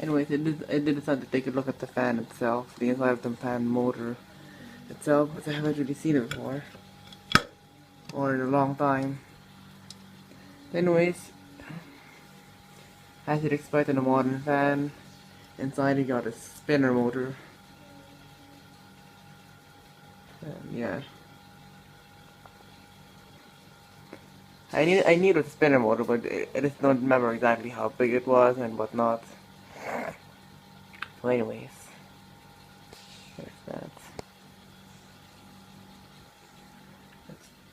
Anyways, I did decide to take a look at the fan itself, the inside of the fan motor itself, because I haven't really seen it before, or in a long time. Anyways, as you'd expect in a modern fan, inside you got a spinner motor. And yeah. I knew it was a spinner motor, but I just don't remember exactly how big it was and whatnot. So anyways, there's that.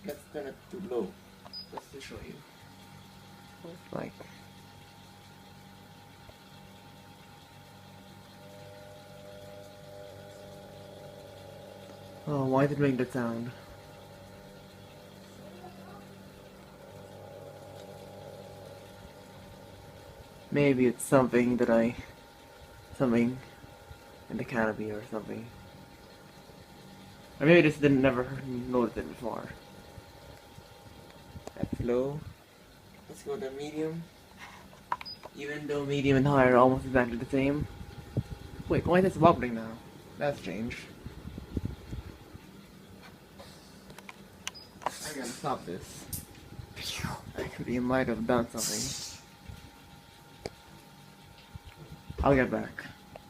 Let's turn it to low, just to show you what it's like. Oh, why did it make that sound? Maybe it's something something in the canopy or something. Or maybe I just didn't never notice it before. That's low. Let's go to medium. Even though medium and high are almost exactly the same. Wait, why is this wobbling now? That's strange. I gotta stop this. I might have done something. I'll get back.